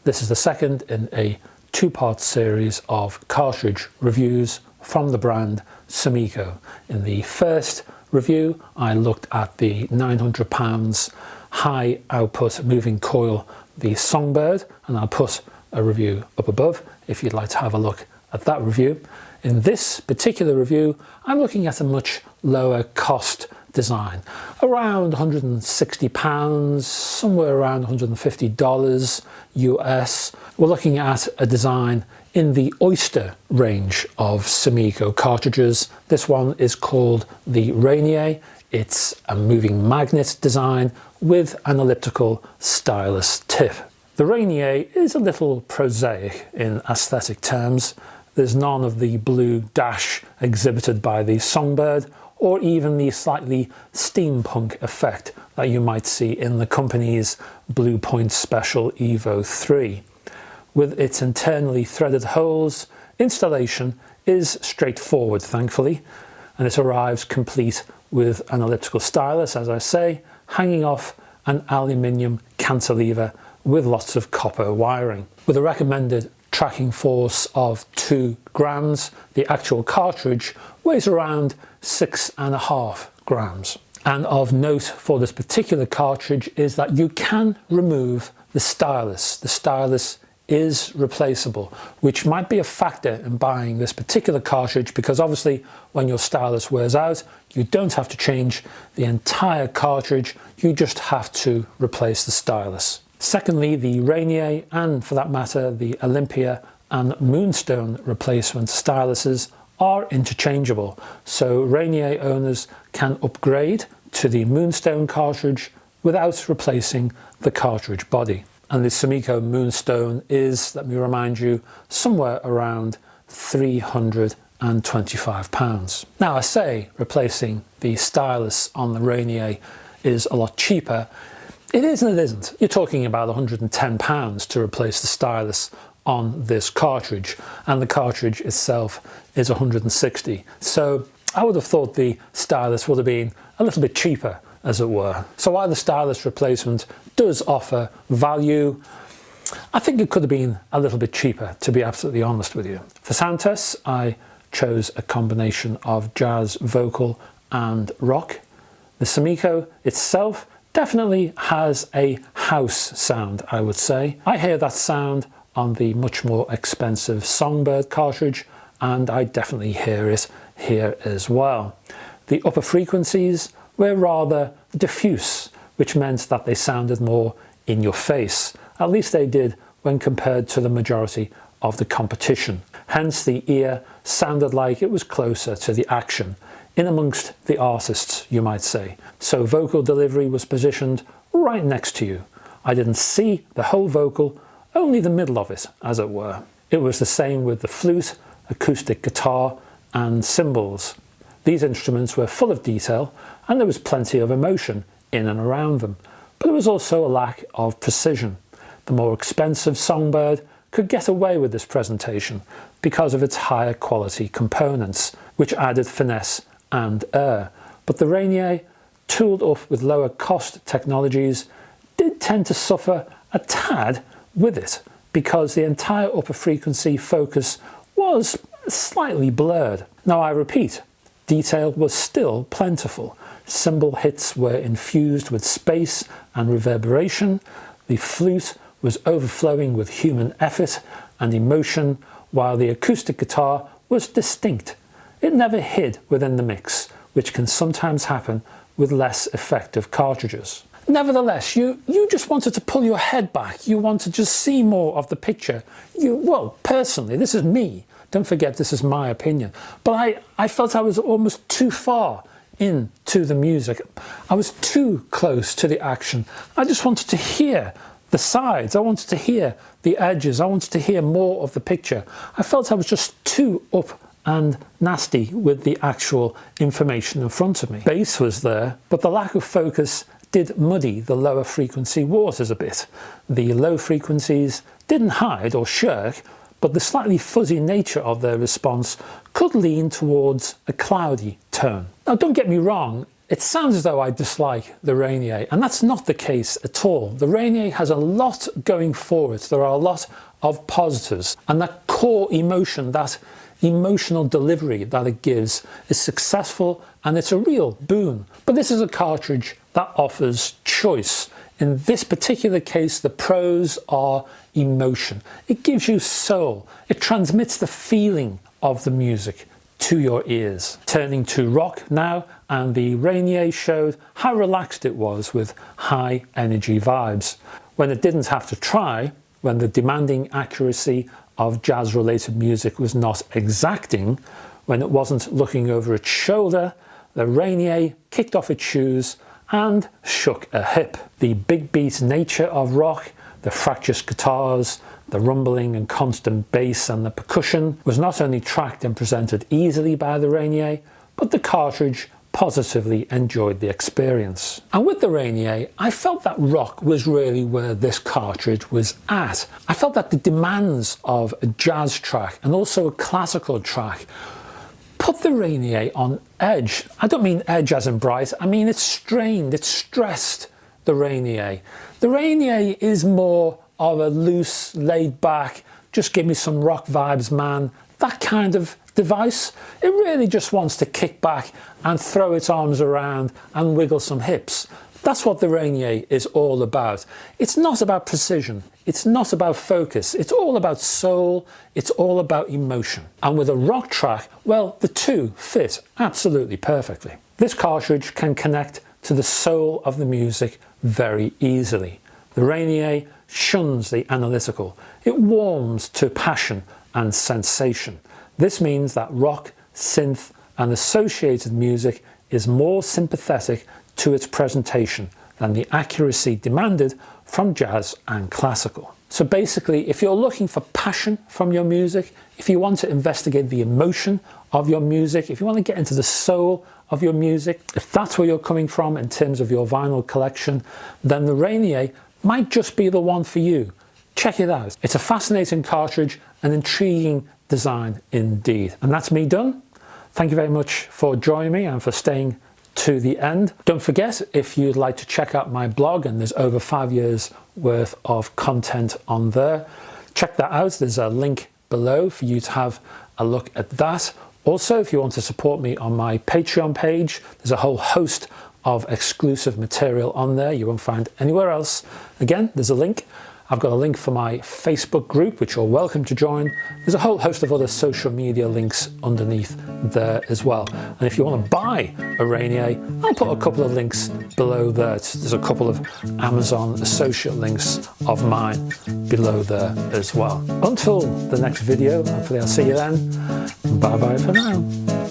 This is the second in a two-part series of cartridge reviews from the brand Sumiko. In the first review, I looked at the £900 high output moving coil, the Songbird, and I'll put a review up above if you'd like to have a look at that review. In this particular review, I'm looking at a much lower cost design, around £160, somewhere around $150 US. We're looking at a design in the Oyster range of Sumiko cartridges. This one is called the Rainier. It's a moving magnet design with an elliptical stylus tip. The Rainier is a little prosaic in aesthetic terms. There's none of the blue dash exhibited by the Songbird, or even the slightly steampunk effect that you might see in the company's Blue Point Special Evo 3. With its internally threaded holes, installation is straightforward, thankfully, and it arrives complete with an elliptical stylus, as I say, hanging off an aluminium cantilever with lots of copper wiring. With a recommended tracking force of 2 grams, the actual cartridge weighs around 6.5 grams. And of note for this particular cartridge is that you can remove the stylus. The stylus is replaceable, which might be a factor in buying this particular cartridge, because obviously when your stylus wears out, you don't have to change the entire cartridge, you just have to replace the stylus. Secondly, the Rainier, and for that matter the Olympia and Moonstone replacement styluses, are interchangeable, so Rainier owners can upgrade to the Moonstone cartridge without replacing the cartridge body. And the Sumiko Moonstone is, let me remind you, somewhere around £325. Now I say replacing the stylus on the Rainier is a lot cheaper. It is and it isn't. You're talking about £110 to replace the stylus on this cartridge, and the cartridge itself is £160. So I would have thought the stylus would have been a little bit cheaper, as it were. So while the stylus replacement does offer value, I think it could have been a little bit cheaper, to be absolutely honest with you. For sound tests, I chose a combination of jazz, vocal and rock. The Sumiko itself definitely has a house sound, I would say. I hear that sound on the much more expensive Songbird cartridge, and I definitely hear it here as well. The upper frequencies were rather diffuse, which meant that they sounded more in your face. At least they did when compared to the majority of the competition. Hence the ear sounded like it was closer to the action, in amongst the artists, you might say. So vocal delivery was positioned right next to you. I didn't see the whole vocal, only the middle of it, as it were. It was the same with the flute, acoustic guitar and cymbals. These instruments were full of detail and there was plenty of emotion in and around them, but there was also a lack of precision. The more expensive Songbird could get away with this presentation because of its higher quality components, which added finesse and air. But the Rainier, tooled up with lower cost technologies, did tend to suffer a tad with it, because the entire upper frequency focus was slightly blurred. Now I repeat, detail was still plentiful. Cymbal hits were infused with space and reverberation. The flute was overflowing with human effort and emotion, while the acoustic guitar was distinct. It never hid within the mix, which can sometimes happen with less effective cartridges. Nevertheless, you just wanted to pull your head back. You want to just see more of the picture. Well, personally, this is me. Don't forget, this is my opinion. But I felt I was almost too far into the music. I was too close to the action. I just wanted to hear the sides. I wanted to hear the edges. I wanted to hear more of the picture. I felt I was just too up and nasty with the actual information in front of me. Bass was there, but the lack of focus did muddy the lower frequency waters a bit. The low frequencies didn't hide or shirk, but the slightly fuzzy nature of their response could lean towards a cloudy tone. Now don't get me wrong, It sounds as though I dislike the Rainier, and that's not the case at all. The Rainier has a lot going for it. There are a lot of positives, and that core emotion, that emotional delivery that it gives is successful, and it's a real boon. But this is a cartridge that offers choice. In this particular case, the pros are emotion. It gives you soul. It transmits the feeling of the music to your ears. Turning to rock now, and the Rainier showed how relaxed it was with high energy vibes. When it didn't have to try, when the demanding accuracy of jazz related music was not exacting, when it wasn't looking over its shoulder, the Rainier kicked off its shoes and shook a hip. The big beat nature of rock, the fractious guitars, the rumbling and constant bass and the percussion was not only tracked and presented easily by the Rainier, but the cartridge positively enjoyed the experience. And with the Rainier, I felt that rock was really where this cartridge was at. I felt that the demands of a jazz track and also a classical track put the Rainier on edge. I don't mean edge as in bright, I mean it's strained, it's stressed, the Rainier. The Rainier is more of a loose, laid back, just give me some rock vibes, man, that kind of device. It really just wants to kick back and throw its arms around and wiggle some hips. That's what the Rainier is all about. It's not about precision, it's not about focus, it's all about soul, it's all about emotion. And with a rock track, well, the two fit absolutely perfectly. This cartridge can connect to the soul of the music very easily. The Rainier shuns the analytical. It warms to passion and sensation. This means that rock, synth and associated music is more sympathetic to its presentation than the accuracy demanded from jazz and classical. So basically, if you're looking for passion from your music, if you want to investigate the emotion of your music, if you want to get into the soul of your music, if that's where you're coming from in terms of your vinyl collection, then the Rainier might just be the one for you. Check it out. It's a fascinating cartridge, an intriguing design indeed. And that's me done. Thank you very much for joining me and for staying to the end. Don't forget, if you'd like to check out my blog, and there's over 5 years worth of content on there, check that out. There's a link below for you to have a look at that. Also, if you want to support me on my Patreon page, there's a whole host of exclusive material on there you won't find anywhere else. Again, there's a link. I've got a link for my Facebook group, which you're welcome to join. There's a whole host of other social media links underneath there as well. And if you want to buy a Rainier, I'll put a couple of links below there. There's a couple of Amazon associate links of mine below there as well. Until the next video, hopefully I'll see you then. Bye bye for now.